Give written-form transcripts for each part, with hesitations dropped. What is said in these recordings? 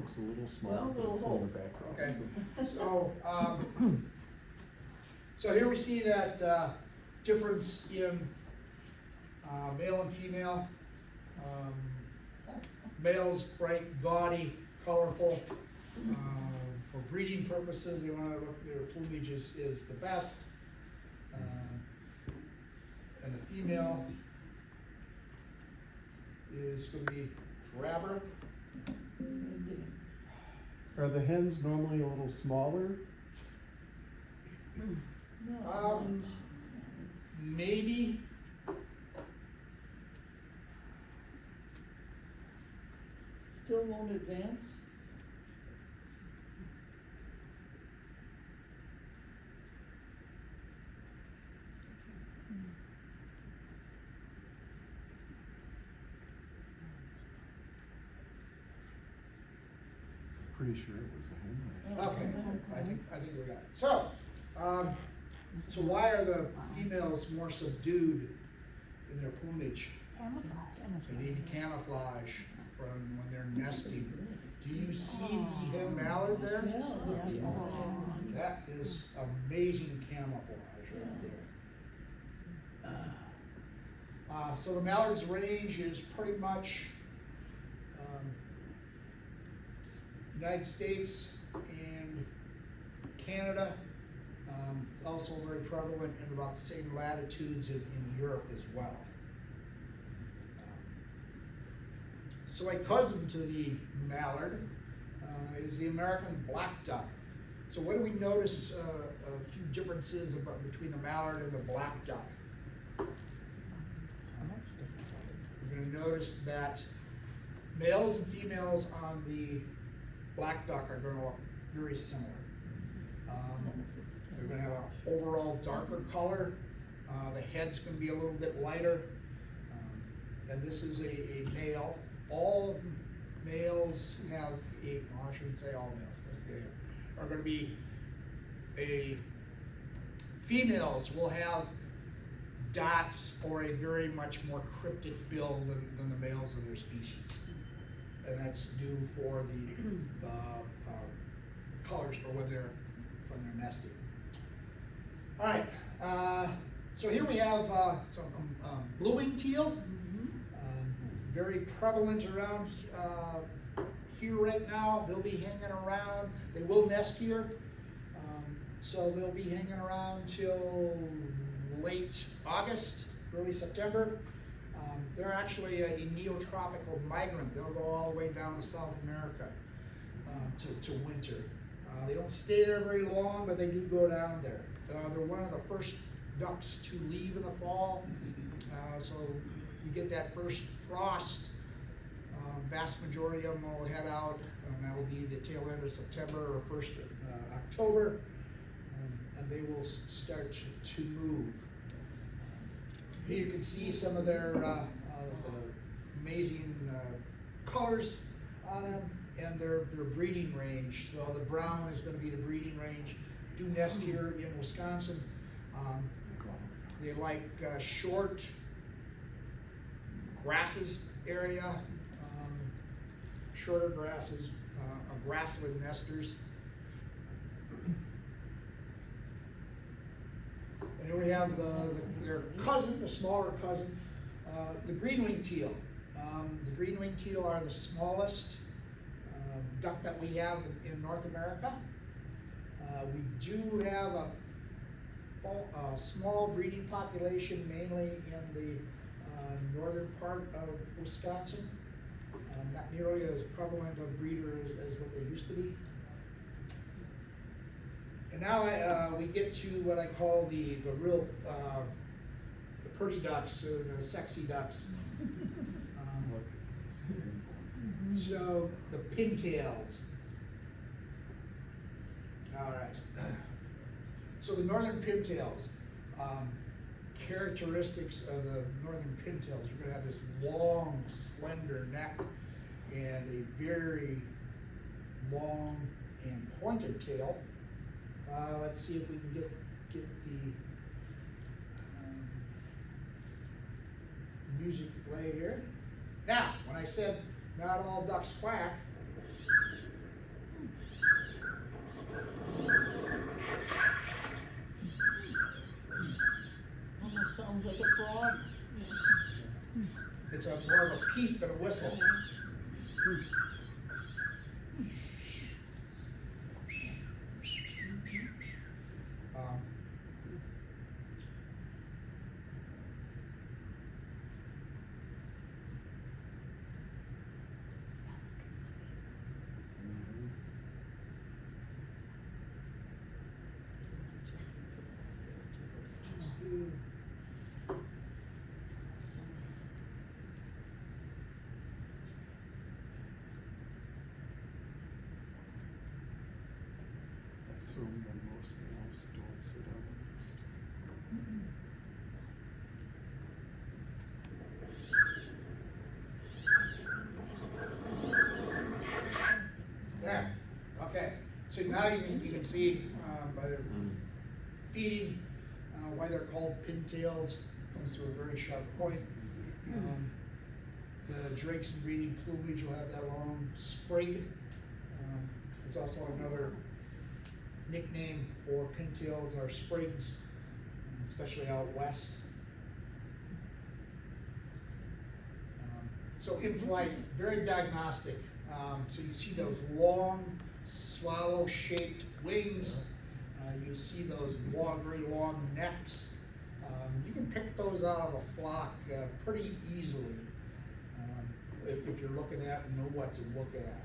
looks a little small, Well, but it's in we'll the background. Okay, so, so here we see that, difference in, male and female. Males bright, gaudy, colorful. For breeding purposes, they wanna look, their plumage is the best. And the female is gonna be drabber. Are the hens normally a little smaller? No, Maybe. still won't advance. Pretty sure it was a hen. Okay, I think we got it. So, so why are the females more subdued in their plumage? They need camouflage from when they're nesting. Do you see the hen mallard there? That is amazing camouflage right there. So the mallard's range is pretty much United States and Canada. It's also very prevalent in about the same latitudes in Europe as well. So a cousin to the mallard is the American black duck. So what do we notice a few differences between the mallard and the black duck? We're going to notice that males and females on the black duck are going to look very similar. They're going to have an overall darker color. The head's going to be a little bit lighter. And this is a male. All males have well, I shouldn't say all males, they are going to be females will have dots or a very much more cryptic bill than the males of their species. And that's due for the colors for when they're nesting. All right, so here we have some blue-winged teal. Very prevalent around here right now. They'll be hanging around. They will nest here. So they'll be hanging around till late August, early September. They're actually a neotropical migrant. They'll go all the way down to South America to winter. They don't stay there very long, but they do go down there. They're one of the first ducks to leave in the fall. So you get that first frost, vast majority of them will head out. That will be the tail end of September or first October, and they will start to move. Here you can see some of their amazing colors on them and their breeding range. So the brown is going to be the breeding range. Do nest here in Wisconsin. They like short grasses area, shorter grasses, grassland nesters. And here we have their cousin, the smaller cousin, the green-winged teal. The green-winged teal are the smallest duck that we have in North America. We do have a small breeding population, mainly in the northern part of Wisconsin. Not nearly as prevalent a breeder as what they used to be. And now we get to what I call the real the pretty ducks, or the sexy ducks. So the pintails. All right. So the northern pintails. Characteristics of the northern pintails, you're going to have this long, slender neck and a very long and pointed tail. Let's see if we can get the music to play here. Now, when I said not all ducks quack, Sounds like a frog. It's a more of a peep and a whistle. Um, I assume that most males don't sit on the nest. There, okay. So now you can see by their feeding why they're called pintails. Comes to a very sharp point. The drakes and breeding plumage will have that long sprig. It's also another nickname for pintails are sprigs, especially out west. So in flight, very diagnostic. So you see those long, swallow-shaped wings. You see those long, very long necks. You can pick those out of a flock pretty easily if you're looking at and know what to look at.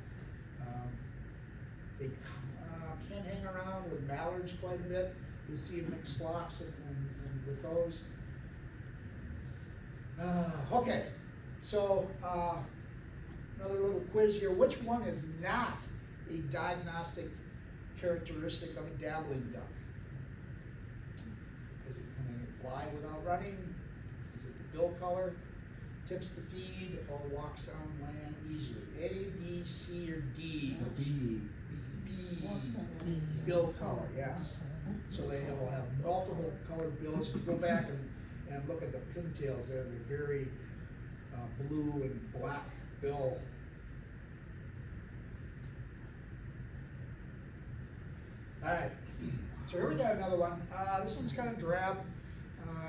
They can hang around with mallards quite a bit. You'll see in mixed flocks and with those. Okay, so another little quiz here. Which one is not a diagnostic characteristic of a dabbling duck? Is it can it fly without running? Is it the bill color? Tips the feed or walks on land easily? A, B, C, or D? Let's B. B. Walks on land. Bill color, yes. So they will have multiple colored bills. If you go back and look at the pintails, they have a very blue and black bill. All right, so here we got another one. This one's kind of drab.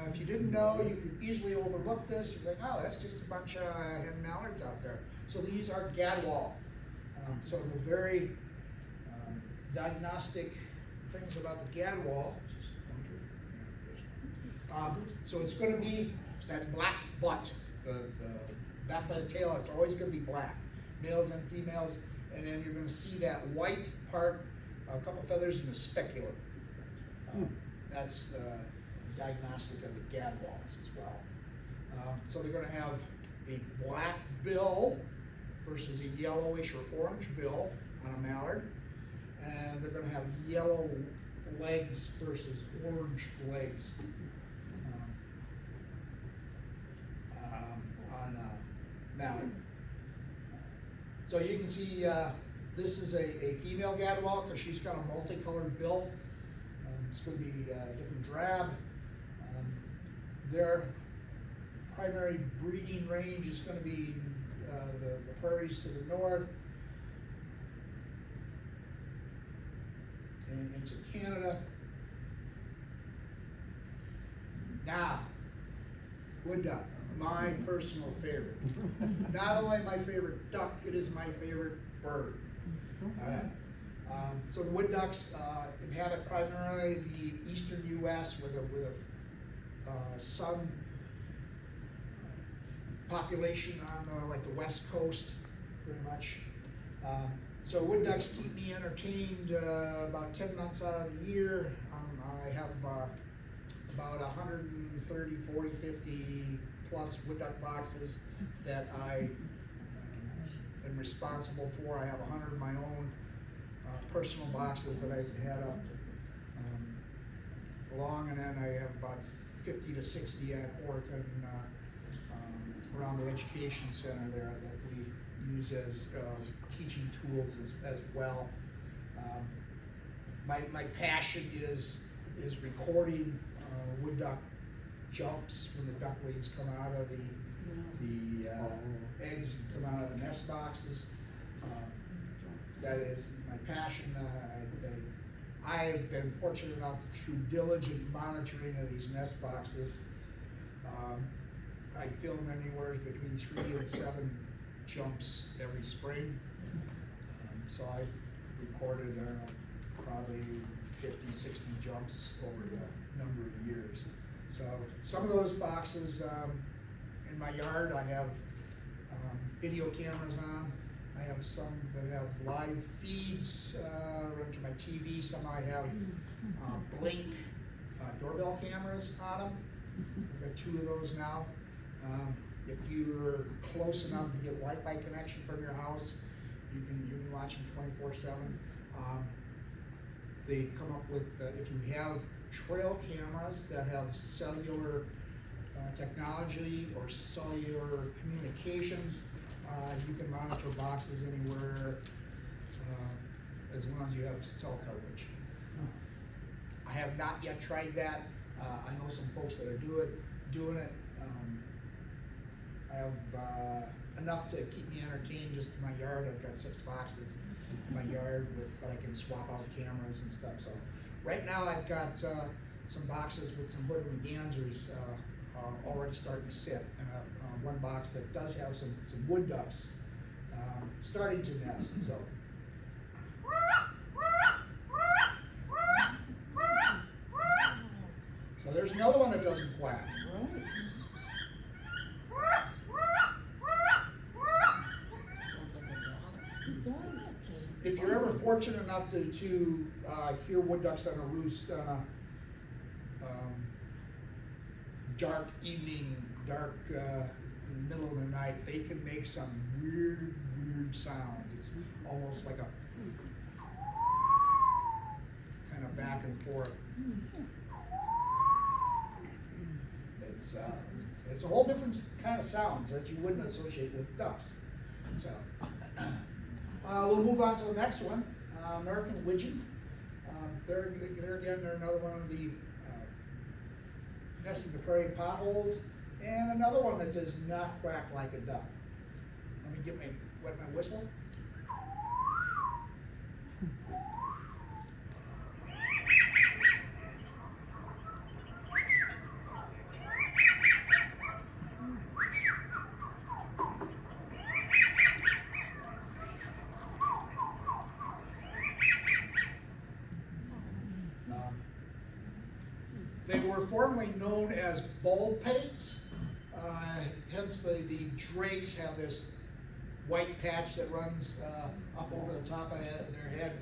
If you didn't know, you could easily overlook this. You're like, oh, that's just a bunch of hen mallards out there. So these are gadwall. So the very diagnostic things about the gadwall. So it's going to be that black butt, the back by the tail. It's always going to be black, males and females, and then you're going to see that white part, a couple feathers, and a specular. That's diagnostic of the gadwalls as well. So they're going to have a black bill versus a yellowish or orange bill on a mallard, and they're going to have yellow legs versus orange legs on a mallard. So you can see this is a female gadwall because she's got a multicolored bill. It's going to be different drab. Their primary breeding range is going to be the prairies to the north and into Canada. Now, wood duck, my personal favorite. Not only my favorite duck, it is my favorite bird. All right. So the wood ducks inhabit primarily the eastern U.S. with a sun population on like the west coast, pretty much. So wood ducks keep me entertained about 10 months out of the year. I have about 130, 40, 50 plus wood duck boxes that I am responsible for. I have 100 of my own personal boxes that I've had up along, and then I have about 50 to 60 at Oregon around the education center there that we use as teaching tools as well. My passion is recording wood duck jumps when the ducklings come out of the eggs and come out of the nest boxes. That is my passion. I have been fortunate enough through diligent monitoring of these nest boxes I film anywhere between 3 and 7 jumps every spring. So I recorded, I don't know, probably 50, 60 jumps over the number of years. So some of those boxes, in my yard, I have video cameras on. I have some that have live feeds run to my TV. Some I have Blink doorbell cameras on them. I've got 2 of those now. If you're close enough to get Wi-Fi connection from your house, you can watch them 24/7. They've come up with, if you have trail cameras that have cellular technology or cellular communications, you can monitor boxes anywhere as long as you have cell coverage. I have not yet tried that. I know some folks that are doing it. I have enough to keep me entertained just in my yard. I've got 6 boxes in my yard that I can swap out cameras and stuff. So right now I've got some boxes with some Hood and Gansers already starting to sit, and one box that does have some wood ducks starting to nest. So. So there's another one that doesn't quack. Right. It does. If you're ever fortunate enough to hear wood ducks on a roost on a dark evening, middle of the night, they can make some weird sounds. It's almost like a kind of back and forth. It's a whole different kind of sounds that you wouldn't associate with ducks. So we'll move on to the next one, American Widgeon. They're another one of the nest in the prairie potholes, and another one that does not quack like a duck. Let me wet my whistle. They were formerly known as baldpates, hence the drakes have this white patch that runs up over the top of their head.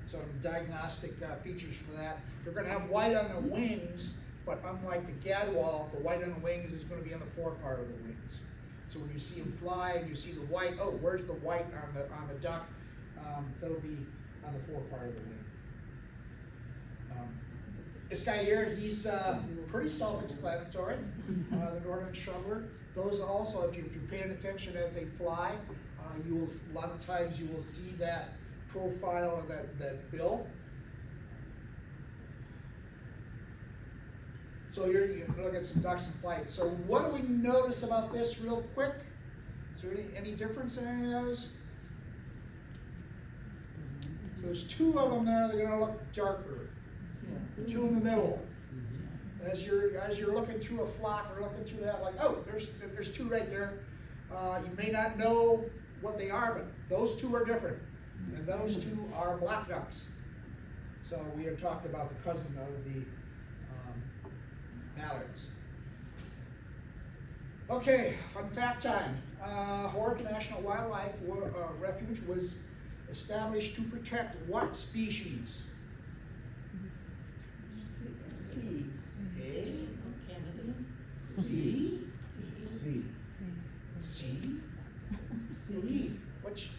Some diagnostic features for that. They're going to have white on the wings, but unlike the gadwall, the white on the wings is going to be on the forepart of the wings. So when you see them fly and you see the white, oh, where's the white on the duck? That'll be on the forepart of the wing. This guy here, he's pretty self-explanatory, the northern shoveler. Those also, if you're paying attention as they fly, a lot of times you will see that profile of that bill. So you look at some ducks in flight. So what do we notice about this real quick? Is there any difference in any of those? So there's 2 of them there, they're gonna look darker. The 2 in the middle. As you're looking through a flock or looking through that, like, oh, there's 2 right there. You may not know what they are, but those 2 are different. And those 2 are black ducks. So we had talked about the cousin of the mallards. Okay, fun fact time. Horak National Wildlife Refuge was established to protect what species? C. A? Kennedy. C? C. C? C? Which?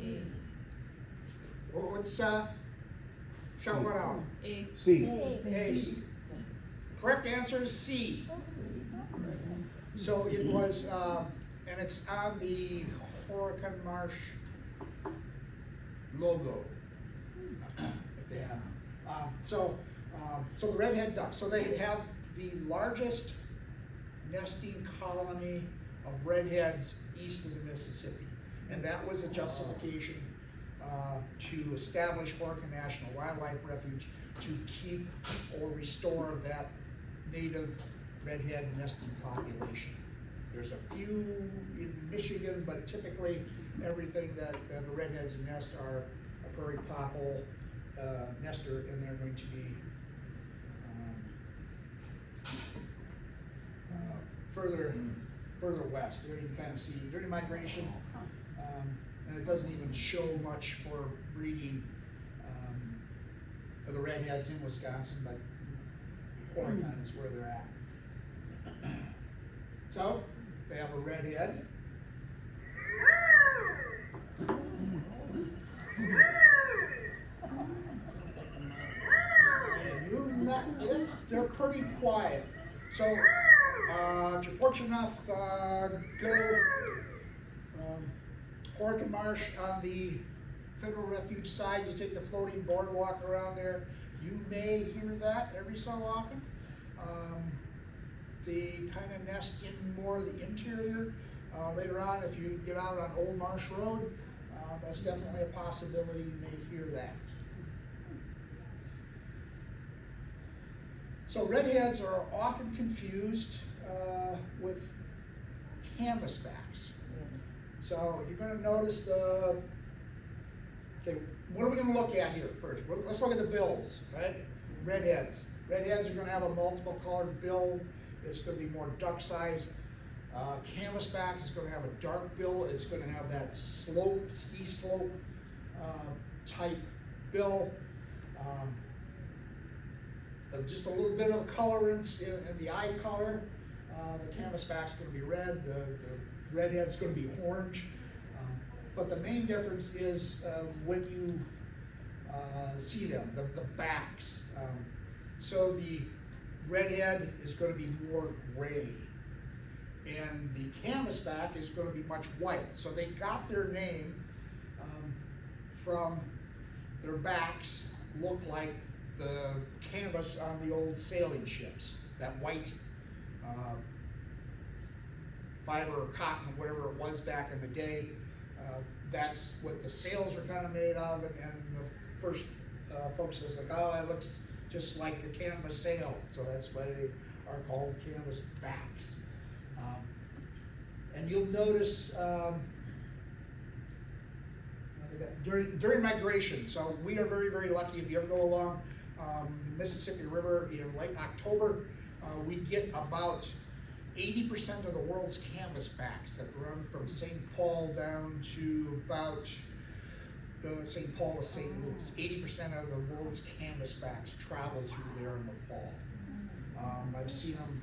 A. Well, let's shout one out. A. C. A. C. Correct answer is C. So it was, and it's on the Horicon Marsh logo, if they have them. So the redhead duck. So they have the largest nesting colony of redheads east of the Mississippi, and that was a justification to establish Horicon National Wildlife Refuge to keep or restore that native redhead nesting population. There's a few in Michigan, but typically everything that the redheads nest are a prairie pothole nester, and they're going to be further west. There you can kind of see during migration, and it doesn't even show much for breeding of the redheads in Wisconsin, but Oregon is where they're at. So they have a redhead. Sounds like a mouse. They're pretty quiet. So if you're fortunate enough, go Horkin Marsh on the Federal Refuge side. You take the floating boardwalk around there. You may hear that every so often. They kind of nest in more of the interior. Later on, if you get out on Old Marsh Road, that's definitely a possibility. You may hear that. So redheads are often confused with canvasbacks. So you're going to notice okay, what are we going to look at here first? Well, let's look at the bills, right? Redheads. Redheads are going to have a multiple colored bill. It's going to be more duck-sized. Canvasback is going to have a dark bill. It's going to have that slope, ski slope type bill. Just a little bit of colorance in the eye color. The canvasback's going to be red. The redhead's going to be orange. But the main difference is when you see them, the backs. So the redhead is going to be more gray, and the canvasback is going to be much white. So they got their name from their backs look like the canvas on the old sailing ships, that white fiber or cotton, whatever it was back in the day. That's what the sails are kind of made of, and the first folks was like, oh, that looks just like the canvas sail, so that's why they are called canvas backs. And you'll notice during migration, so we are very, very lucky. If you ever go along the Mississippi River in late October, we get about 80% of the world's canvasbacks that run from St. Paul down to about St. Paul to St. Louis. 80% of the world's canvasbacks travel through there in the fall. I've seen them,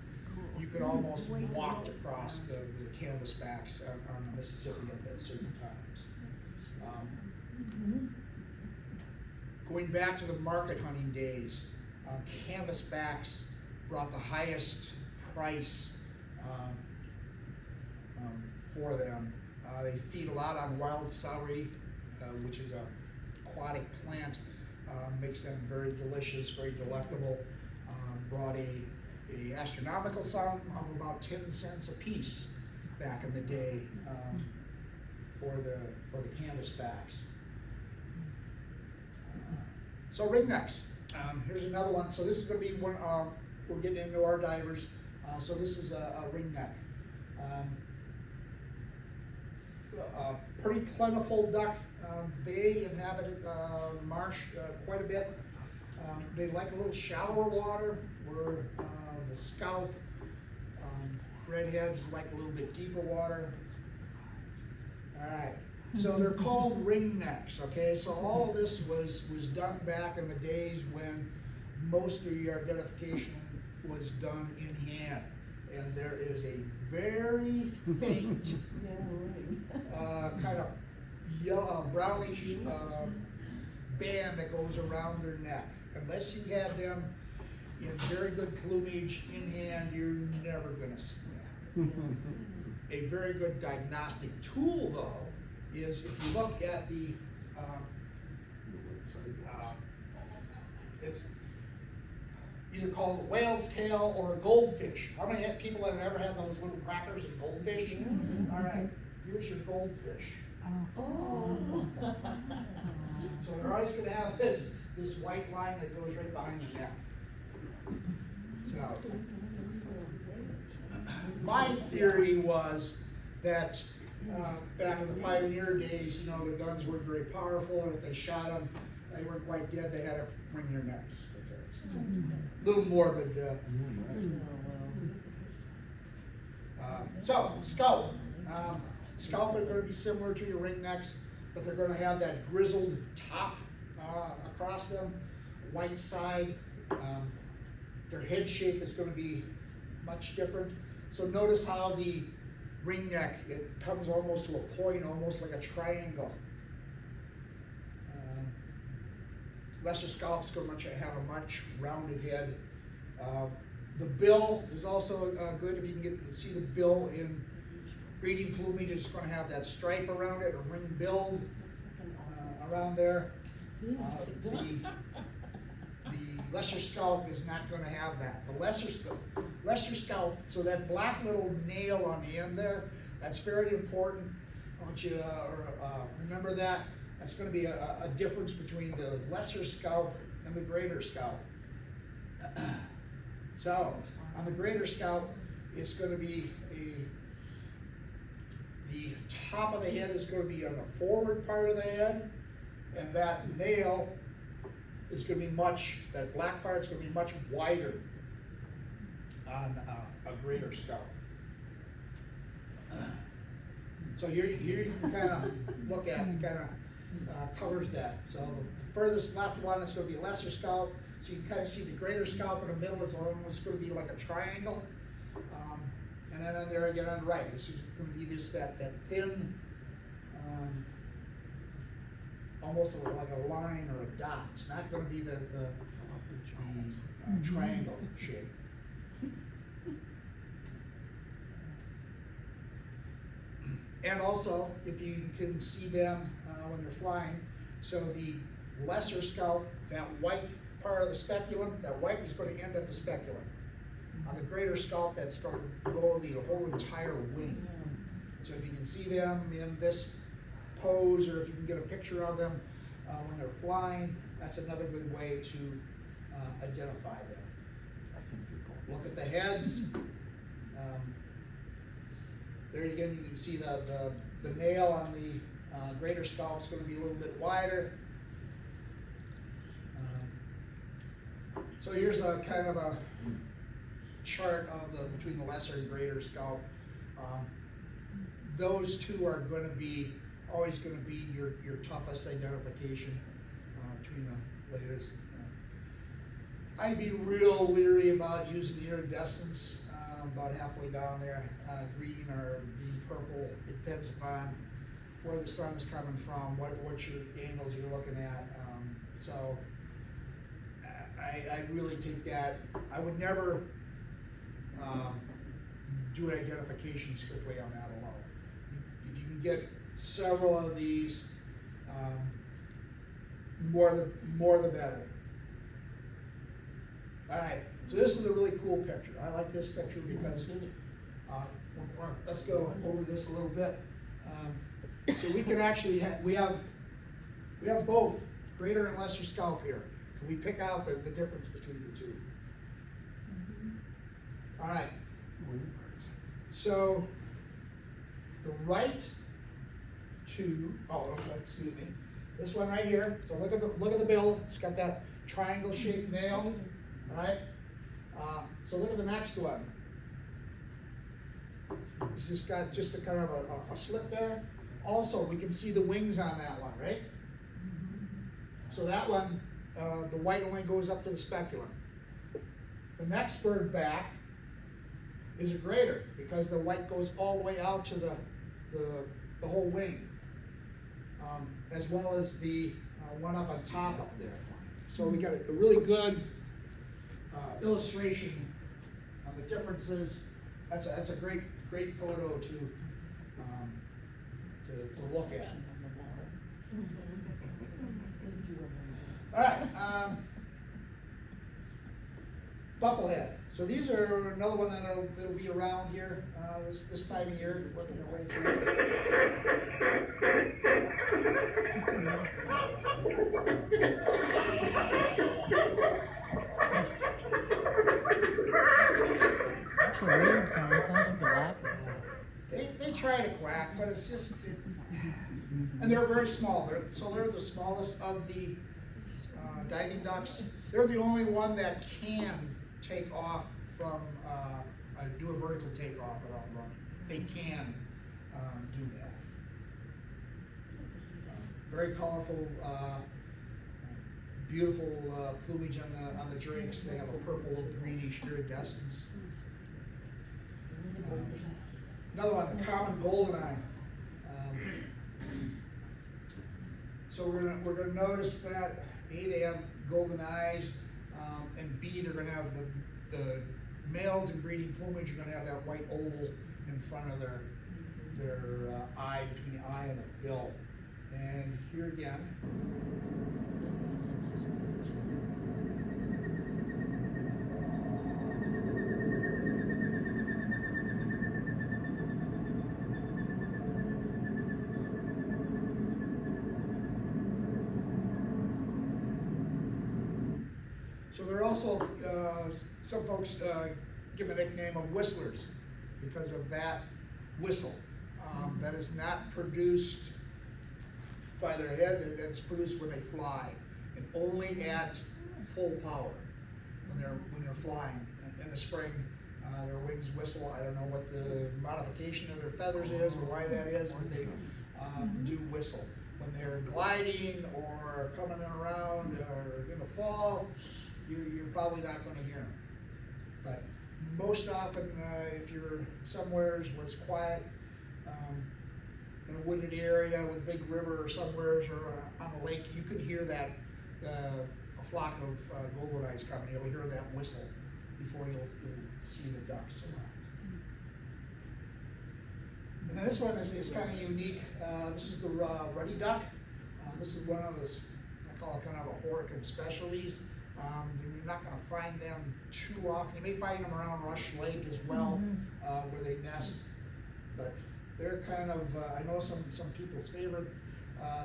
you could almost walk across the canvasbacks on the Mississippi at certain times. Going back to the market hunting days, canvasbacks brought the highest price for them. They feed a lot on wild celery, which is an aquatic plant, makes them very delicious, very delectable. Brought a astronomical sum of about 10 cents a piece back in the day for the canvasbacks. So ringnecks. Here's another one. So this is going to be one. We're getting into our divers. So this is a ringneck. Pretty plentiful duck. They inhabit marsh quite a bit. They like a little shallower water, where the scaup redheads like a little bit deeper water. All right. So they're called ringnecks, okay? So all of this was done back in the days when most of your identification was done in hand. And there is a very faint, kind of yellow, brownish band that goes around their neck. Unless you have them in very good plumage in hand, you're never gonna see that. A very good diagnostic tool, though, is if you look at the, it's either called a whale's tail or a goldfish. How many people have ever had those little crackers and goldfish? Mm-hmm. All right, here's your goldfish. Oh. So they're always going to have this white line that goes right behind the neck. So my theory was that back in the pioneer days, you know, the guns weren't very powerful, and if they shot them, they weren't quite dead, they had to wring their necks. But it's a little morbid. So, scalp. Scalp are going to be similar to your ring necks, but they're going to have that grizzled top across them, white side. Their head shape is going to be much different. So notice how the ring neck, it comes almost to a point, almost like a triangle. Lesser scalp's going to have a much rounded head. The bill is also good if you can get to see the bill in breeding plumage. It's going to have that stripe around it, a ring bill around there. The lesser scalp is not going to have that. The lesser scalp, so that black little nail on the end there, that's very important. I want you to remember that. That's going to be a difference between the lesser scalp and the greater scalp. So, on the greater scalp, it's going to be the top of the head is going to be on the forward part of the head, and that nail is going to be that black part is going to be much wider on a greater scalp. So here you can kind of look at it, kind of covers that. So the furthest left one is going to be lesser scalp. So you can kind of see the greater scalp in the middle is almost going to be like a triangle. And then on there again on the right, this is going to be that thin, almost like a line or a dot. It's not going to be the triangle shape. And also, if you can see them when they're flying, so the lesser scalp, that white part of the speculum, that white is going to end at the speculum. On the greater scalp, that's going to go the whole entire wing. So if you can see them in this pose, or if you can get a picture of them when they're flying, that's another good way to identify them. Look at the heads. There again, you can see the nail on the greater scalp is going to be a little bit wider. So here's a kind of a chart of between the lesser and greater scalp. Those two are going to be always going to be your toughest identification between the latest. I'd be real leery about using iridescence about halfway down there, green or green purple. It depends upon where the sun is coming from, what your angles you're looking at. So I really think that I would never do an identification strictly on that alone. If you can get several of these, more the better. All right, so this is a really cool picture. I like this picture because, let's go over this a little bit. So we can actually we have both greater and lesser scalp here. Can we pick out the difference between the two? All right. So the right two, excuse me, this one right here. So look at the bill. It's got that triangle shaped nail. All right. So look at the next one. It's just got a kind of a slit there. Also, we can see the wings on that one, right? So that one, the white only goes up to the speculum. The next bird back is a greater because the white goes all the way out to the whole wing, as well as the one up on top up there. So we got a really good illustration of the differences. That's a great photo to look at. All right, bufflehead. So these are another one that'll be around here this time of year, working their way through. That's a weird sound. It sounds like they're try to quack, but it's just, and they're very small. They're the smallest of the diving ducks. They're the only one that can take off from, do a vertical takeoff without running. They can do that. Very colorful, beautiful plumage on the drakes. They have a purple greenish iridescence. Another one, the common goldeneye. So we're gonna notice that A, they have golden eyes, and B, they're gonna have the males in breeding plumage are gonna have that white oval in front of their eye, between the eye and the bill. And here again. So there are also, some folks give a nickname of whistlers because of that whistle. That is not produced by their head, that's produced when they fly, and only at full power when they're flying. In the spring, their wings whistle. I don't know what the modification of their feathers is or why that is, but they do whistle. When they're gliding or coming around or in the fall, you're probably not going to hear them. But most often, if you're somewhere where it's quiet, in a wooded area with a big river or somewhere or on a lake, you could hear that a flock of goldeneyes coming. You'll hear that whistle before you'll see the ducks around. And then this one is kind of unique. This is the ruddy duck. This is one of the, I call it kind of a Horicon specialties. You're not going to find them too often. You may find them around Rush Lake as well, where they nest. But they're kind of, I know some people's favorite.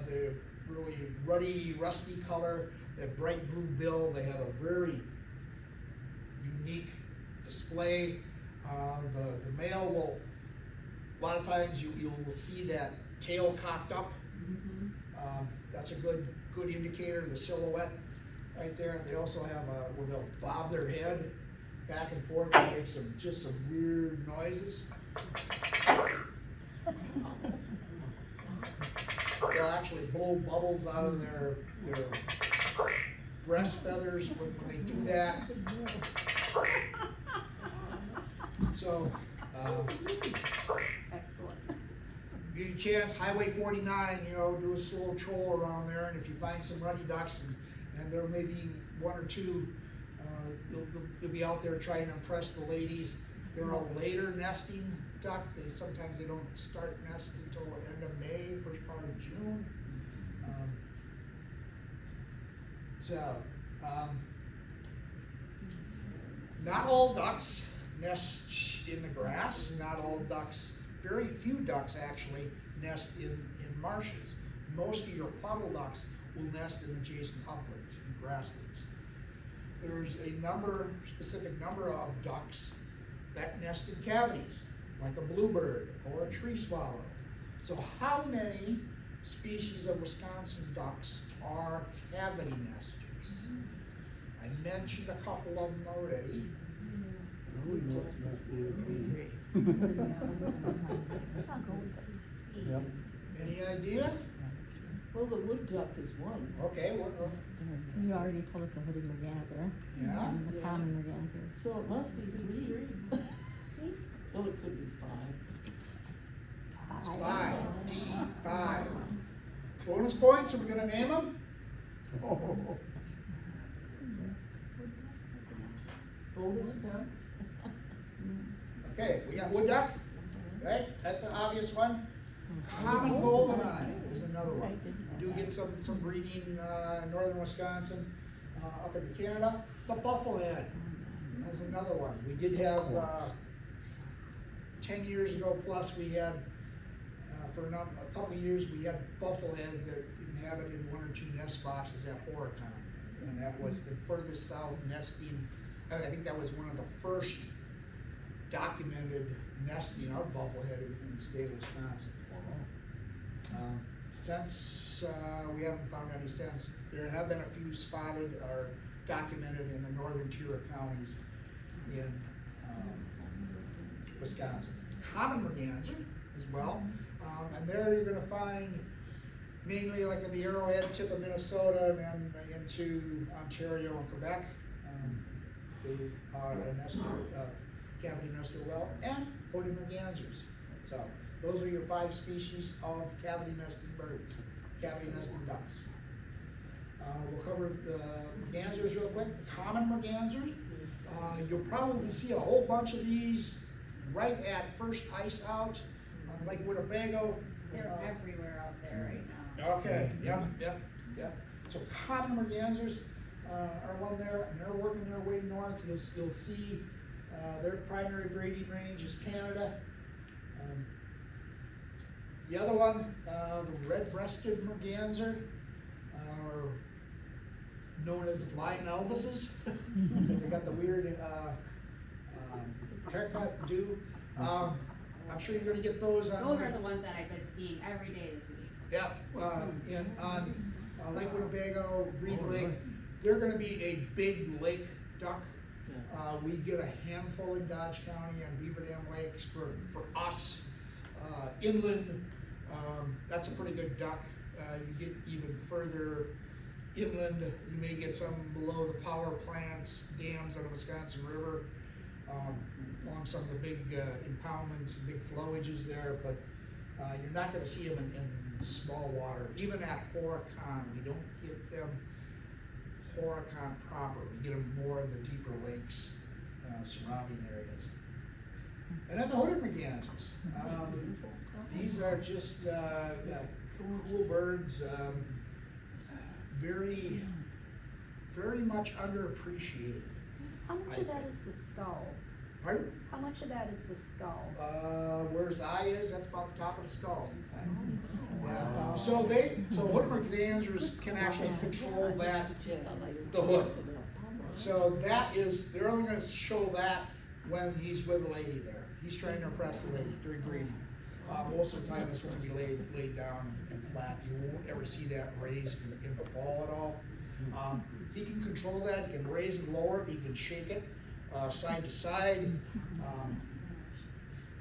They're really ruddy, rusty color. They have bright blue bill. They have a very unique display. The male will, a lot of times you'll see that tail cocked up. That's a good indicator, the silhouette right there. They also have where they'll bob their head back and forth and make some weird noises. They'll actually blow bubbles out of their breast feathers when they do that. So, Excellent. you get a chance, Highway 49, do a slow troll around there, and if you find some ruddy ducks, and there may be one or two, you'll be out there trying to impress the ladies. They're a later nesting duck. Sometimes they don't start nesting until the end of May, first part of June. Not all ducks nest in the grass. Not all ducks, very few ducks actually nest in marshes. Most of your puddle ducks will nest in adjacent uplands and grasslands. There's a specific number of ducks that nest in cavities, like a bluebird or a tree swallow. So how many species of Wisconsin ducks are cavity nesters? I mentioned a couple of them already. Yep. Any idea? Well, the wood duck is one. Okay, well, You already told us the hooded merganser. yeah. And the common merganser. So it must be three. Well, it could be five. It's 5. D, 5. Bonus points, are we gonna name them? Bonus ducks? Okay, we got wood duck, right? That's an obvious one. Common goldeneye is another one. We do get some breeding in northern Wisconsin, up into Canada. The bufflehead is another one. We did have 10 years ago plus, we had for a couple of years we had bufflehead that inhabited 1 or 2 nest boxes at Horicon, and that was the furthest south nesting. I think that was one of the first documented nesting of bufflehead in the state of Wisconsin. Since we haven't found any since, there have been a few spotted or documented in the northern tier of counties in Wisconsin. Common merganser as well, and there you're gonna find mainly like in the Arrowhead tip of Minnesota and then into Ontario and Quebec. They are a nester, cavity nester well, and hooded mergansers. So those are your 5 species of cavity nesting birds, cavity nesting ducks. We'll cover the mergansers real quick. The common merganser, you'll probably see a whole bunch of these right at first ice out on Lake Winnebago. They're everywhere out there right now. Okay, yep. So common mergansers are one there, and they're working their way north. You'll see their primary breeding range is Canada. The other one, the red-breasted merganser, or known as the flying Elvises, because they got the weird haircut do. I'm sure you're gonna get those on. Those are the ones that I've been seeing every day this week. Yep, on Lake Winnebago, Green Lake, they're gonna be a big lake duck. We get a handful in Dodge County and Beaver Dam Lakes for us. Inland, that's a pretty good duck. You get even further inland, you may get some below the power plants, dams on the Wisconsin River, along some of the big impoundments and big flowages there, but you're not gonna see them in small water. Even at Horicon, we don't get them Horicon proper. We get them more in the deeper lakes, surrounding areas. And then the hooded mergansers. These are just cool birds, very, very much underappreciated. How much of that is the skull? Pardon? How much of that is the skull? Where his eye is, that's about the top of the skull. Yeah. So hooded mergansers can actually control that, the hood. So that is, they're only gonna show that when he's with a lady there. He's trying to impress the lady during breeding. Most of the time it's gonna be laid down and flat. You won't ever see that raised in the fall at all. He can control that, he can raise and lower it, he can shake it side to side.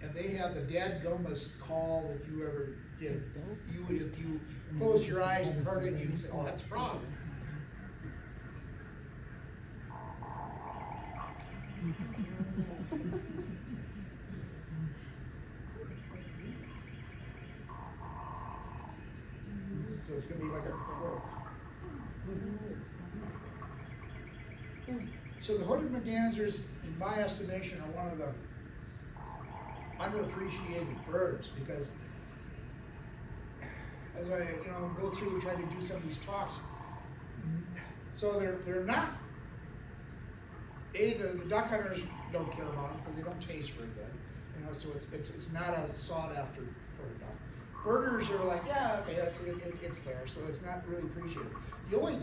And they have the dadgummest call that you ever did. If you close your eyes and heard it, you can say, oh, that's frog. So it's gonna be like a croak. So the hooded mergansers, in my estimation, are one of the underappreciated birds, because as I go through and try to do some of these talks, so they're not. The duck hunters don't care about them because they don't taste very good. So it's not as sought after for a duck. Birders are like, yeah, okay, it's there, so it's not really appreciated. The only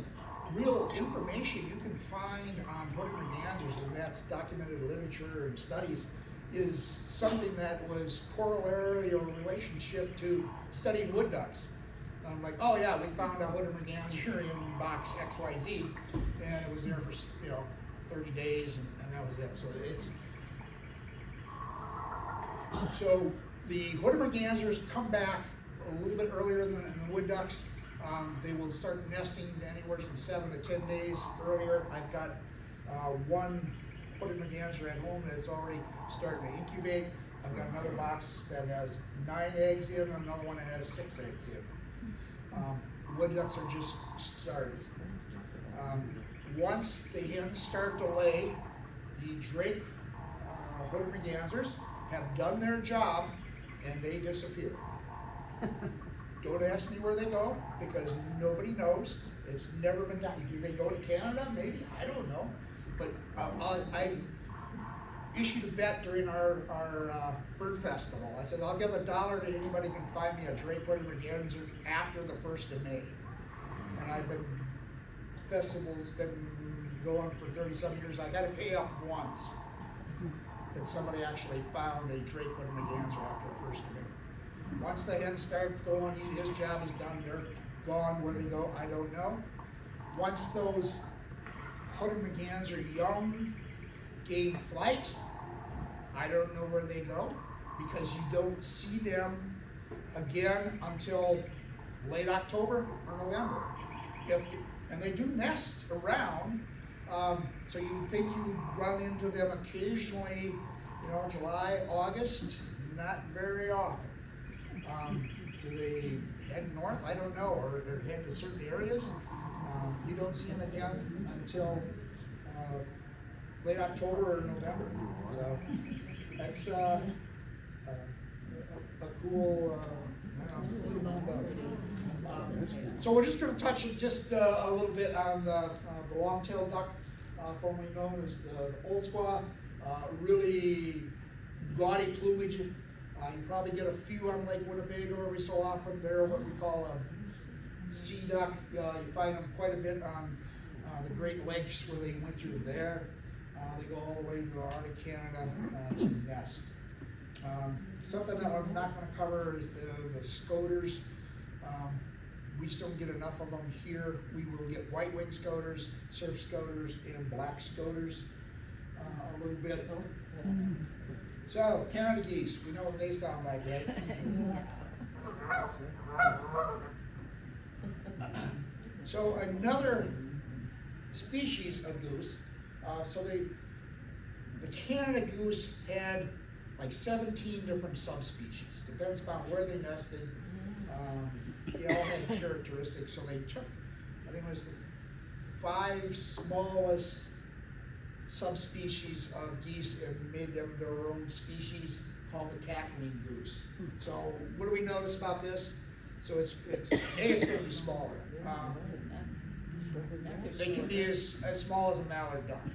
real information you can find on hooded mergansers, and that's documented literature and studies, is something that was corollary or relationship to studying wood ducks. Like, oh yeah, we found a hooded merganser in box XYZ, and it was there for 30 days, and that was it. So the hooded mergansers come back a little bit earlier than the wood ducks. They will start nesting anywhere from 7 to 10 days earlier. I've got one hooded merganser at home that's already starting to incubate. I've got another box that has 9 eggs in, and another one that has 6 eggs in. The wood ducks are just starting. Once the hens start to lay, the drake hooded mergansers have done their job and they disappear. Don't ask me where they go, because nobody knows. It's never been done. Do they go to Canada? Maybe, I don't know. But I've issued a bet during our bird festival. I said, I'll give $1 to anybody who can find me a drake hooded merganser after the 1st of May. And festival's been going for 30-some years. I gotta pay up once. that somebody actually found a Drake hooded merganser after the first mating. Once the hens start going, his job is done, they're gone. Where they go, I don't know. Once those hooded merganser young gain flight, I don't know where they go, because you don't see them again until late October or November. And they do nest around, so you think you run into them occasionally, July, August, not very often. Do they head north? I don't know, or head to certain areas. You don't see them again until late October or November. So that's a cool. So we're just going to touch just a little bit on the long-tailed duck, formerly known as the old squaw. Really gaudy plumage. You probably get a few on Lake Winnebago every so often. They're what we call a sea duck. You find them quite a bit on the Great Lakes where they winter there. They go all the way to the Arctic Canada to nest. Something that I'm not going to cover is the scoters. We just don't get enough of them here. We will get white-winged scoters, surf scoters, and black scoters a little bit. So, Canada geese, we know what they sound like, right? So another species of goose, the Canada goose had like 17 different subspecies. Depends upon where they nested. They all had characteristics, so they took, I think it was the 5 smallest subspecies of geese and made them their own species called the cackling goose. So what do we notice about this? So it's going to be smaller. They can be as small as a mallard duck.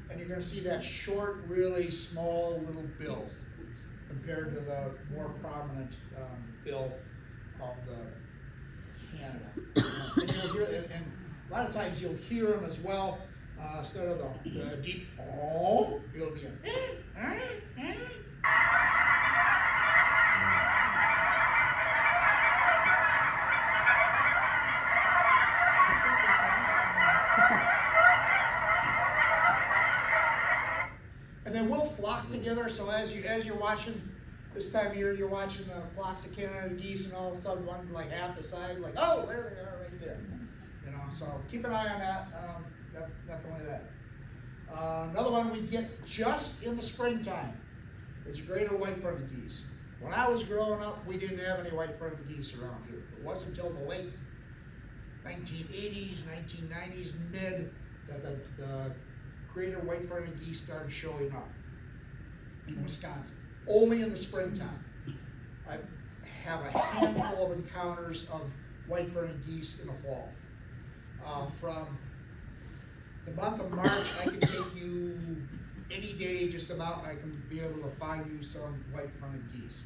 And you're going to see that short, really small little bill compared to the more prominent bill of the Canada. And you'll hear, and a lot of times you'll hear them as well. Instead of the deep oh, it'll be a and they will flock together. So as you're watching this time of year, you're watching the flocks of Canada geese, and all of a sudden one's like half the size, like, oh, there they are right there. So keep an eye on that. Definitely that. Another one we get just in the springtime is greater white-fronted geese. When I was growing up, we didn't have any white-fronted geese around here. It wasn't until the late 1980s, 1990s, mid, that the greater white-fronted geese started showing up in Wisconsin. Only in the springtime. I have a handful of encounters of white-fronted geese in the fall. From the month of March, I can take you any day just about, I can be able to find you some white-fronted geese.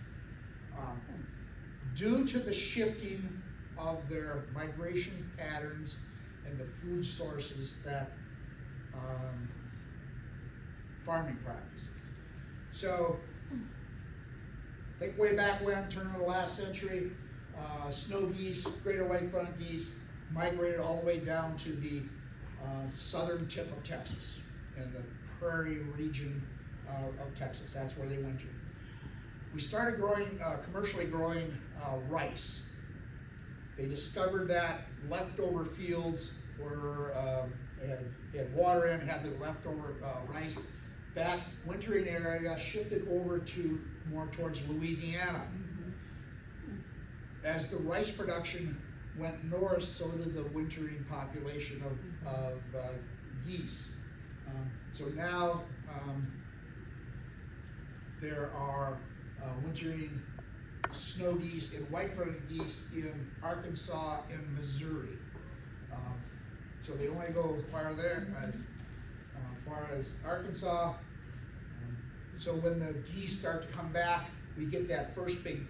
Due to the shifting of their migration patterns and the food sources that farming practices. So, think way back when, turn of the last century, snow geese, greater white-fronted geese, migrated all the way down to the southern tip of Texas and the prairie region of Texas. That's where they wintered. We started growing, commercially growing rice. They discovered that leftover fields were had water in, had the leftover rice. That wintering area shifted over to more towards Louisiana. As the rice production went north, so did the wintering population of geese. So now there are wintering snow geese and white-fronted geese in Arkansas and Missouri. So they only go as far as Arkansas. So when the geese start to come back, we get that first big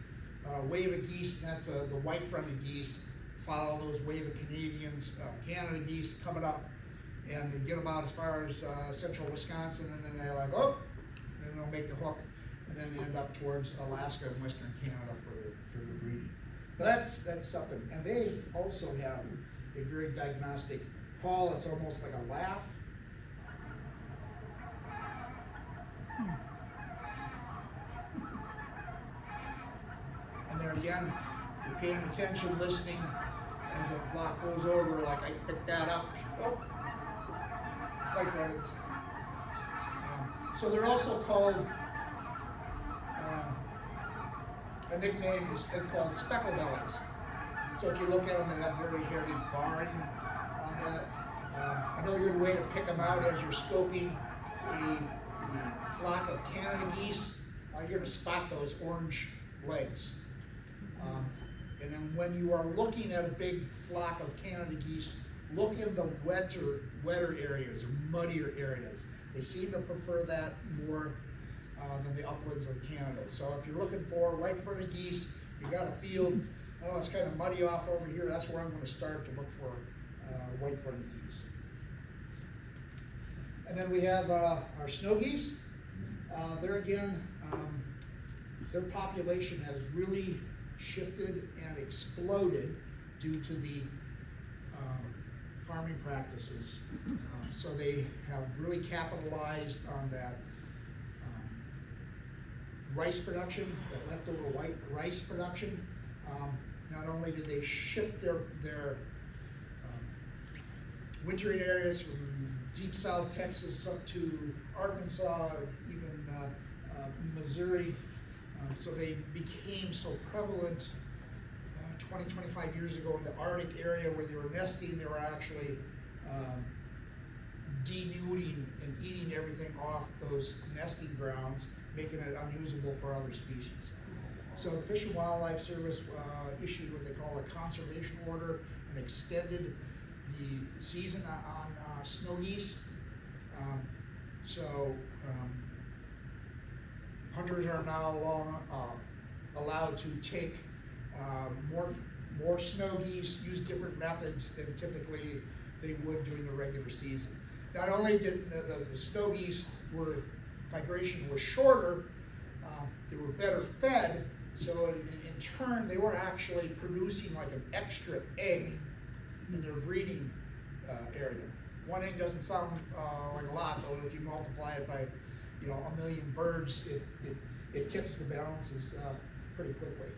wave of geese, and that's the white-fronted geese. Follow those wave of Canadians, Canada geese coming up, and they get about as far as central Wisconsin, and then they're like, oh, then they'll make the hook, and then end up towards Alaska and Western Canada for the breeding. But that's something, and they also have a very diagnostic call. It's almost like a laugh. And there again, if you're paying attention, listening, as a flock goes over, like I picked that up. Oh, like that. So they're also called, a nickname is called specklebellies. So if you look at them, they have very hairy barring on that. Another good way to pick them out as you're scoping a flock of Canada geese, you're going to spot those orange legs. And then when you are looking at a big flock of Canada geese, look in the wetter areas or muddier areas. They seem to prefer that more than the uplands of Canada. So if you're looking for white-fronted geese, you got a field, oh, it's kind of muddy off over here, that's where I'm going to start to look for white-fronted geese. And then we have our snow geese. There again, their population has really shifted and exploded due to the farming practices. So they have really capitalized on that rice production, that leftover white rice production. Not only did they shift their wintering areas from deep South Texas up to Arkansas, even Missouri, so they became so prevalent 20, 25 years ago in the Arctic area where they were nesting. They were actually denuding and eating everything off those nesting grounds, making it unusable for other species. So the Fish and Wildlife Service issued what they call a conservation order and extended the season on snow geese. Hunters are now allowed to take more snow geese, use different methods than typically they would during the regular season. Not only did the snow geese migration was shorter, they were better fed, so in turn they were actually producing like an extra egg in their breeding area. One egg doesn't sound like a lot, but if you multiply it by 1 million birds, it tips the balances pretty quickly.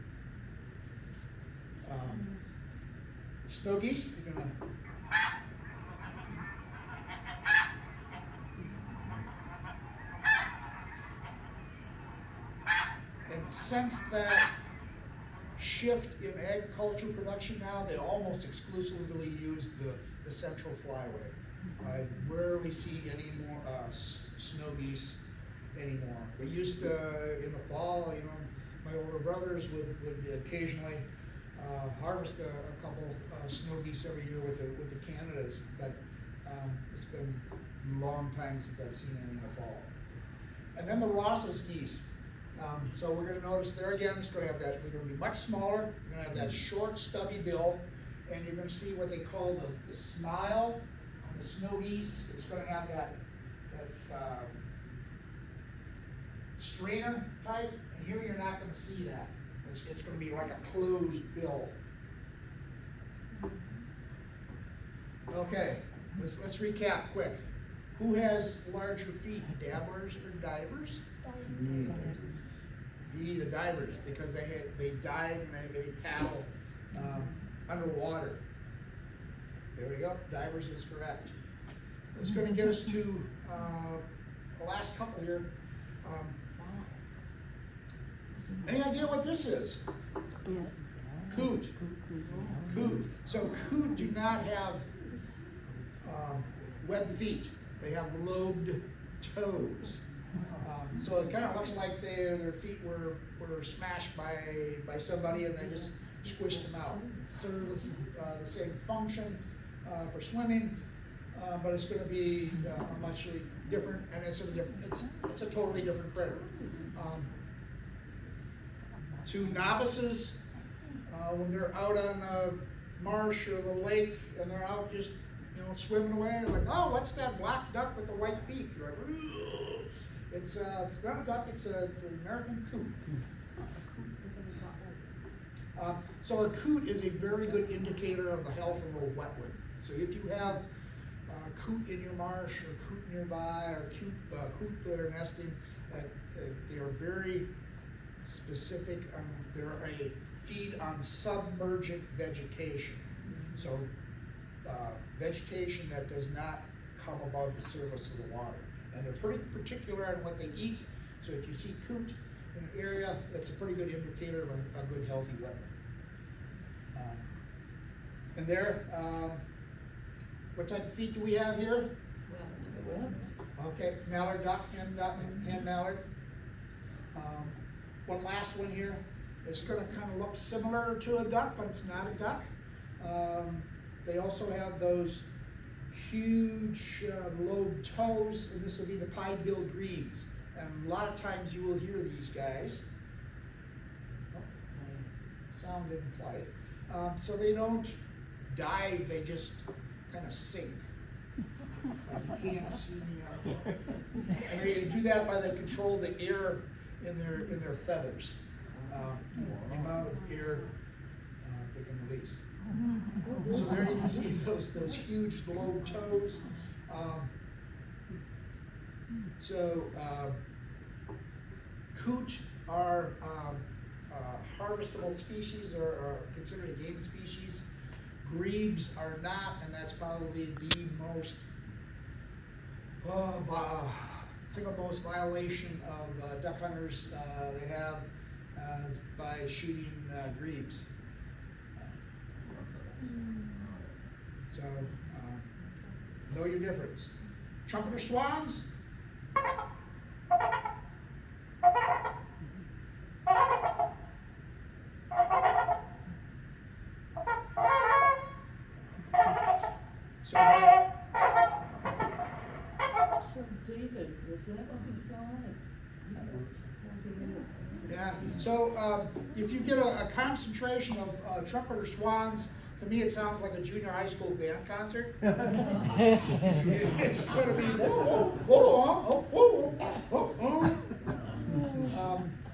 Snow geese, you're gonna and since that shift in agriculture production now, they almost exclusively use the central flyway. I rarely see any more snow geese anymore. We used to, in the fall, my older brothers would occasionally harvest a couple snow geese every year with the Canadas, but it's been a long time since I've seen any in the fall. And then the Ross's geese. So we're going to notice there again, it's going to have that, they're going to be much smaller, you're going to have that short, stubby bill, and you're going to see what they call the smile on the snow geese. It's going to have that strainer type, and here you're not going to see that. It's going to be like a closed bill. Okay, let's recap quick. Who has larger feet, dabblers or divers? The divers, because they dive and they paddle underwater. There we go, divers is correct. It's going to get us to the last couple here. Any idea what this is? Coot. Coot. So coot do not have webbed feet. They have lobed toes. So it kind of looks like their feet were smashed by somebody and they just squished them out. Serves the same function for swimming, but it's going to be much different, and it's a totally different critter. To novices, when they're out on the marsh or the lake and they're out just you know, swimming away, like, oh, what's that black duck with the white beak? You're like, "Ugh." It's not a duck, it's an American coot. So a coot is a very good indicator of the health of a wetland. So if you have coot in your marsh or coot nearby or coot that are nesting, they are very specific. They're a feed on submergent vegetation. So vegetation that does not come above the surface of the water. And they're pretty particular on what they eat. So if you see coot in an area, that's a pretty good indicator of a good healthy wetland. And there, what type of feed do we have here? Okay, mallard duck, hen mallard. One last one here. It's going to kind of look similar to a duck, but it's not a duck. They also have those huge lobed toes, and this will be the pied-billed grebes. And a lot of times you will hear these guys. Oh, my sound didn't play. So they don't dive, they just kind of sink. Like you can't see. And they do that by they control the air in their feathers, the amount of air they can release. So there you can see those huge lobed toes. Coot are harvestable species or are considered a game species. Grebes are not, and that's probably the most single most violation of duck hunters they have by shooting grebes. So know your difference. Trumpeter swans. So David, was that what we saw? Yeah, so if you get a concentration of trumpeter swans, to me it sounds like a junior high school band concert. It's going to be whoa, whoa, whoa, whoa, whoa.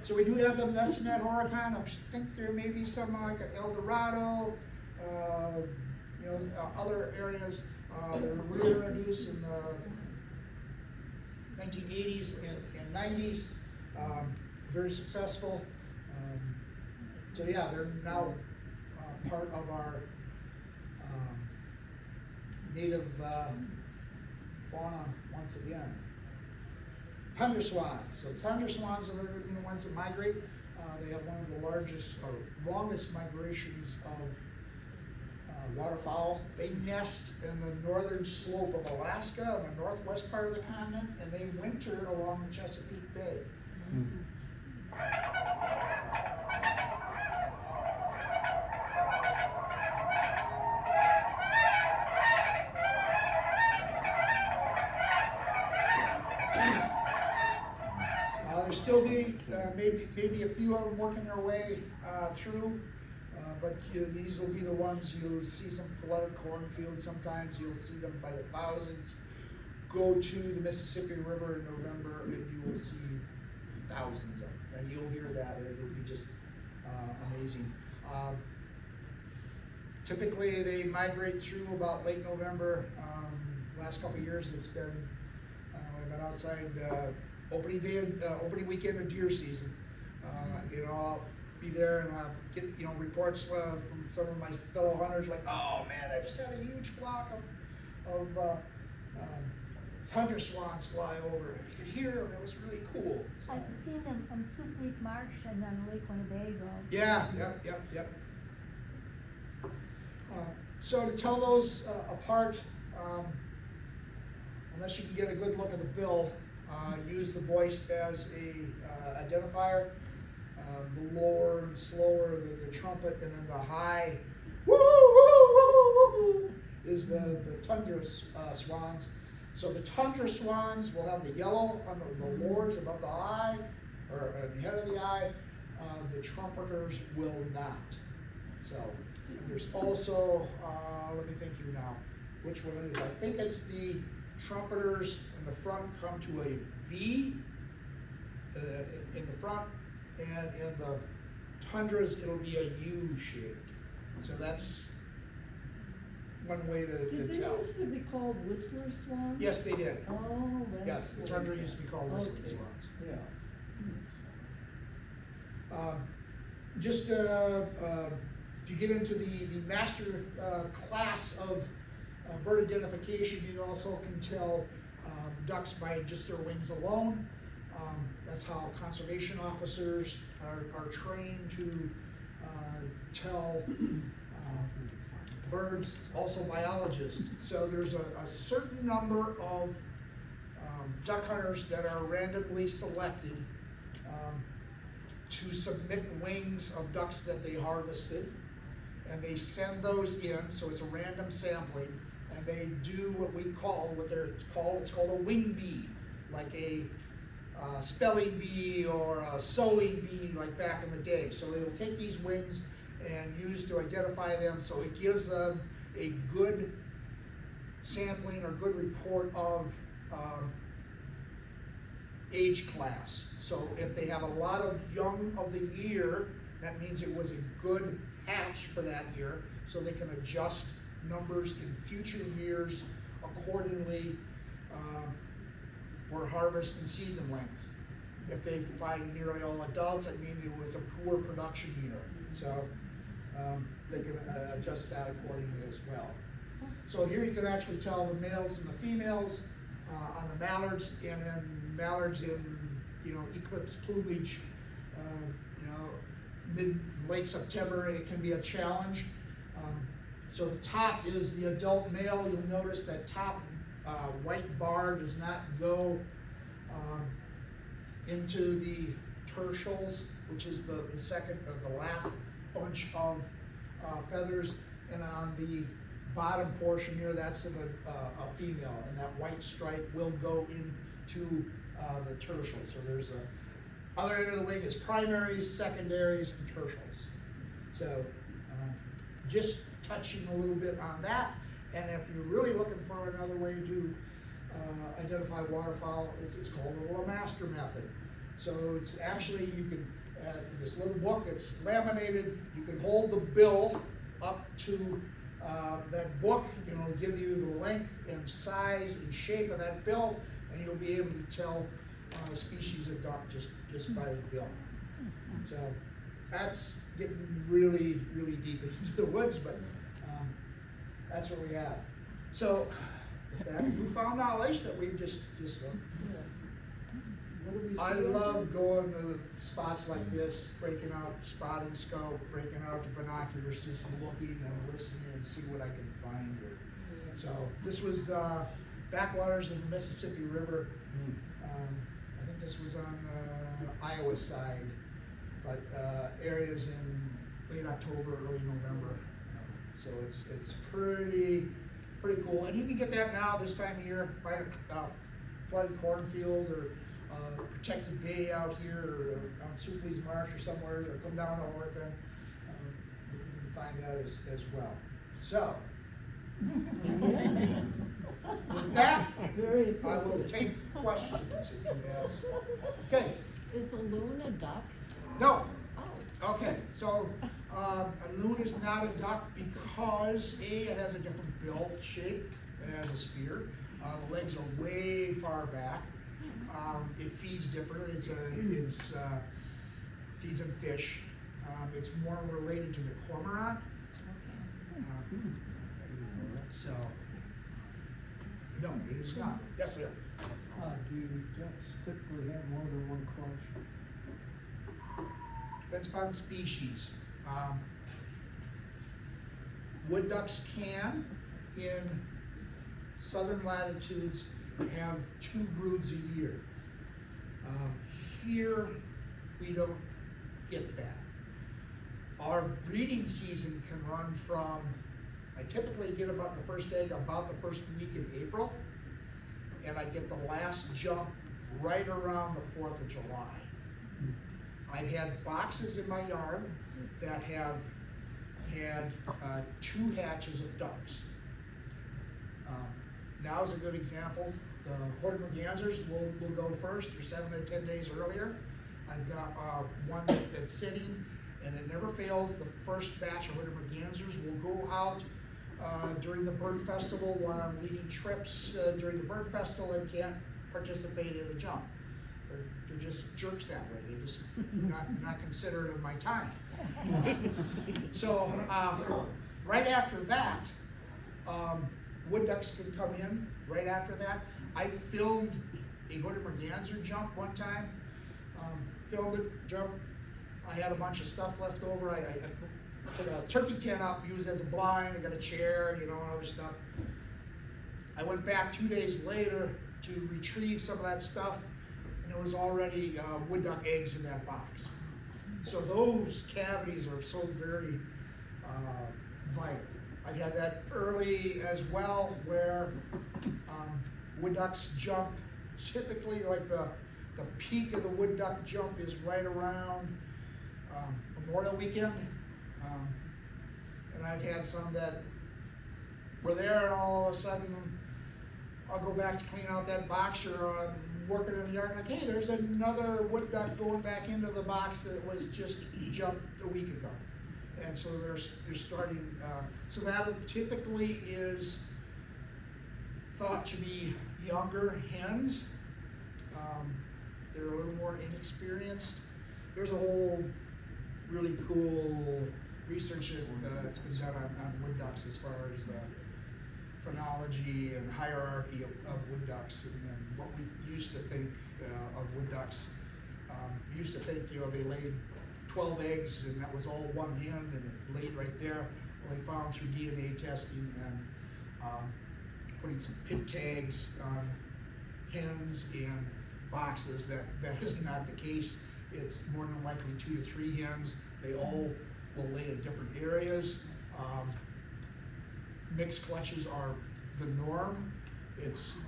So we do have them nesting at Horicon. I think there may be some like at El Dorado, other areas that were really introduced in the 1980s and 90s. Very successful. So yeah, they're now part of our native fauna once again. Tundra swans. So tundra swans are the ones that migrate. They have one of the largest or longest migrations of waterfowl. They nest in the northern slope of Alaska, in the northwest part of the continent, and they winter along the Chesapeake Bay. There'll still be maybe a few of them working their way through, but these will be the ones you'll see some flooded cornfields. Sometimes you'll see them by the thousands. Go to the Mississippi River in November, and you will see thousands of them, and you'll hear that. It will be just amazing. Typically, they migrate through about late November. Last couple of years, it's been I've been outside opening weekend of deer season. I'll be there and get reports from some of my fellow hunters like, oh man, I just had a huge flock of tundra swans fly over. You could hear them. It was really cool. So, I've seen them on Sucres Marsh and on Lake Winnebago. yeah, yep. So to tell those apart, unless you can get a good look at the bill, use the voice as a identifier. The lower and slower the trumpet, and then the high woo woo woo woo is the tundra swans. So the tundra swans will have the yellow on the lores above the eye, or the head of the eye. The trumpeters will not. So there's also, let me think here now, which one it is. I think it's the trumpeters in the front come to a V in the front, and in the tundras, it'll be a U shaped. So that's one way Did to they tell. used to be called Whistler swans? Yes, they did. Oh, that's. Yes, the what tundra it used to be is. called whistling Okay, swans. Yeah. Just to get into the master class of bird identification, you also can tell ducks by just their wings alone. That's how conservation officers are trained to tell birds, also biologists. So there's a certain number of duck hunters that are randomly selected to submit wings of ducks that they harvested, and they send those in, so it's a random sampling, and they do it's called a wing bee, like a spelling bee or a sewing bee, like back in the day. So they will take these wings and use to identify them, so it gives them a good sampling or good report of age class. So if they have a lot of young of the year, that means it was a good hatch for that year, so they can adjust numbers in future years accordingly for harvest and season lengths. If they find nearly all adults, that means it was a poor production year. So they can adjust that accordingly as well. So here you can actually tell the males and the females on the mallards, and then mallards in eclipse plumage, late September, it can be a challenge. So the top is the adult male. You'll notice that top white bar does not go into the tertials, which is the second or the last bunch of feathers, and on the bottom portion here, that's a female, and that white stripe will go into the tertials. So there's a other end of the wing is primaries, secondaries, and tertials. So just touching a little bit on that, and if you're really looking for another way to identify waterfowl, it's called the Lamaster method. So it's actually, you can, this little book, it's laminated, you can hold the bill up to that book, and it'll give you the length and size and shape of that bill, and you'll be able to tell a species of duck just by the bill. So that's getting really, really deep into the woods, but that's what we have. So that newfound knowledge that we've just What do we I see? love going to spots like this, breaking out spotting scope, breaking out the binoculars, just looking and listening and see what I can find here. So this was backwaters of the Mississippi River. I think this was on the Iowa side, but areas in late October, early November. So it's pretty cool. And you can get that now this time of year, find a flooded cornfield or protected bay out here, or on Supley's Marsh or somewhere, or come down to Oregon. You can find that as well. So, with that, Very I will appropriate. take questions if you have. Okay, Is the loon a duck? no, Oh. okay, so a loon is not a duck because A, it has a different bill shape as a spear. The legs are way far back. It feeds differently. It's feeds on fish. It's more related to the cormorant. So, no, it is not. Yes, sir. Do ducks typically have more than one clutch? Depends upon the species. Wood ducks can, in southern latitudes, have 2 broods a year. Here, we don't get that. Our breeding season can run from, I typically get about the first egg about the first week in April, and I get the last jump right around the 4th of July. I've had boxes in my yard that have had 2 hatches of ducks. Now's a good example. The Hortimer-Ganzers will go first. They're 7 to 10 days earlier. I've got one that's sitting, and it never fails. The first batch of Hortimer-Ganzers will go out during the Bird Festival while I'm leading trips during the Bird Festival and can't participate in the jump. They're just jerks that way. They're just not considerate of my time. So right after that, wood ducks can come in. Right after that, I filmed a Hortimer-Ganzer jump one time. Filmed it, jumped. I had a bunch of stuff left over. I put a turkey tent up, used as a blind. I got a chair, and other stuff. I went back 2 days later to retrieve some of that stuff, and there was already wood duck eggs in that box. So those cavities are so very vital. I've had that early as well, where wood ducks jump. Typically, like the peak of the wood duck jump is right around Memorial Weekend. And I've had some that were there, and all of a sudden I'll go back to clean out that box, or I'm working in the yard, and like, hey, there's another wood duck going back into the box that was just jumped a week ago. And so they're starting, so that typically is thought to be younger hens. They're a little more inexperienced. There's a whole really cool research that's been done on wood ducks as far as phenology and hierarchy of wood ducks, and what we used to think of wood ducks. Used to think, they laid 12 eggs and that was all one hen, and it laid right there. Well, they found through DNA testing and putting some pig tags on hens in boxes that is not the case. It's more than likely 2 to 3 hens. They all will lay in different areas. Mixed clutches are the norm. It's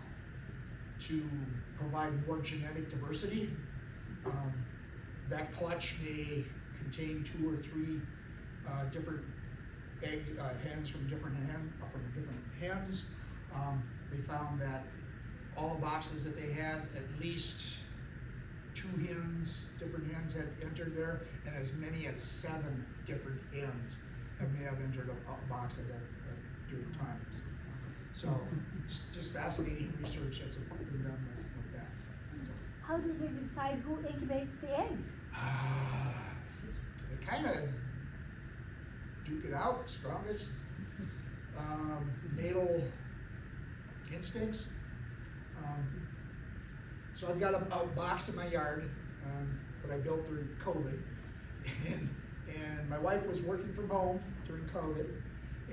to provide more genetic diversity. That clutch may contain 2 or 3 different hens from different hens. They found that all the boxes that they had, at least 2 hens, different hens had entered there, and as many as 7 different hens may have entered a box at different times. So, just fascinating research that's been done with that. So, How do they decide who incubates the eggs? they kind of duke it out, strongest natal instincts. So I've got a box in my yard that I built during COVID, and my wife was working from home during COVID,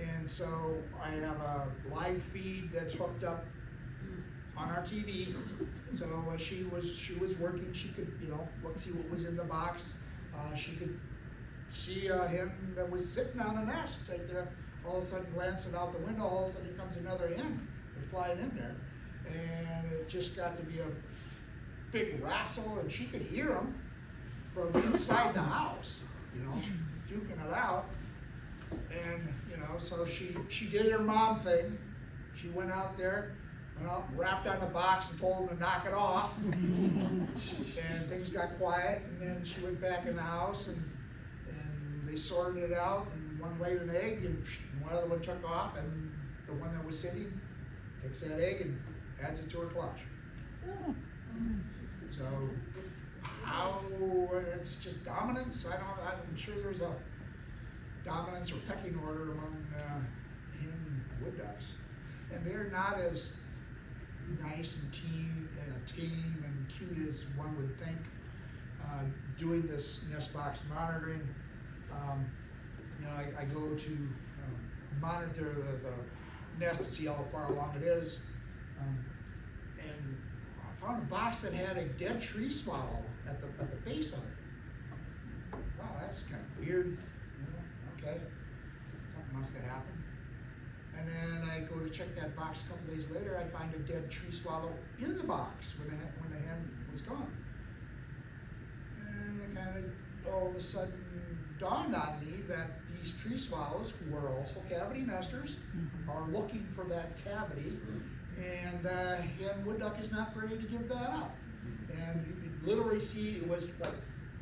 and so I have a live feed that's hooked up on our TV. So she was working, she could look, see what was in the box. She could see a hen that was sitting on a nest right there. All of a sudden, glancing out the window, all of a sudden here comes another hen. They're flying in there, and it just got to be a big wrestle, and she could hear them from inside the house, duking it out. And so she did her mom thing. She went out there, wrapped on the box and told them to knock it off. And things got quiet, and then she went back in the house, and they sorted it out, and one laid an egg, and one other one took off, and the one that was sitting takes that egg and adds it to her clutch. So how it's just dominance? I'm sure there's a dominance or pecking order among hen wood ducks, and they're not as nice and tame and cute as one would think. Doing this nest box monitoring, I go to monitor the nest to see how far along it is, and I found a box that had a dead tree swallow at the base of it. Wow, that's kind of weird. Okay, something must have happened. And then I go to check that box a couple days later. I find a dead tree swallow in the box when the hen was gone. And it kind of all of a sudden dawned on me that these tree swallows, who are also cavity nesters, are looking for that cavity, and wood duck is not ready to give that up. And you could literally see it was like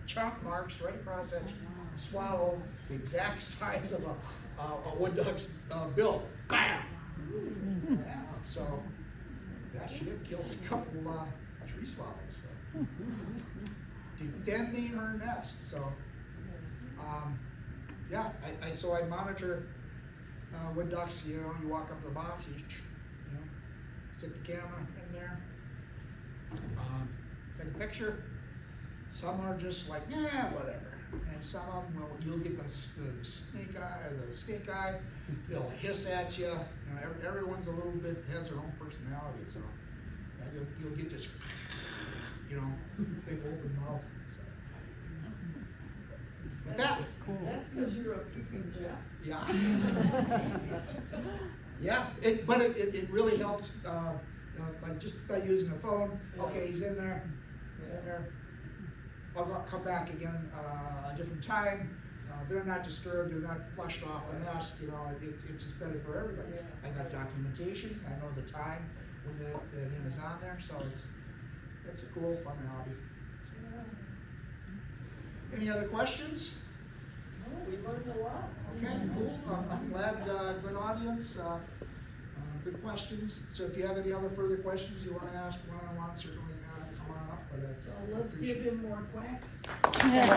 chunk marks right across that swallow, the exact size of a wood duck's bill. Bam! Yeah, so that should have killed a couple tree swallows. So. Defending her nest. So, yeah, so I monitor wood ducks. You know, you walk up to the box, you know, stick the camera in there, take a picture. Some are just like, yeah, whatever. And some of them you'll get the snake eye, they'll hiss at you. You know, everyone's a little bit, has their own personality, so you'll get this, you know, big open mouth. So. With that, That's because you're a peeping Jeff. yeah. Yeah, but it really helps, by using the phone. Okay, he's in there, in there. I'll come back again a different time. They're not disturbed, they're not flushed off the nest, you know, it's just better for everybody. Yeah. I got documentation, I know the time when the hen is on there, so it's a cool, fun hobby. So. Any other questions? Oh, we learned a lot. Okay, cool, I'm glad, good audience, good questions. So if you have any other further questions you wanna ask one-on-one, certainly come on up, but that's. So let's give him more quacks. Yeah.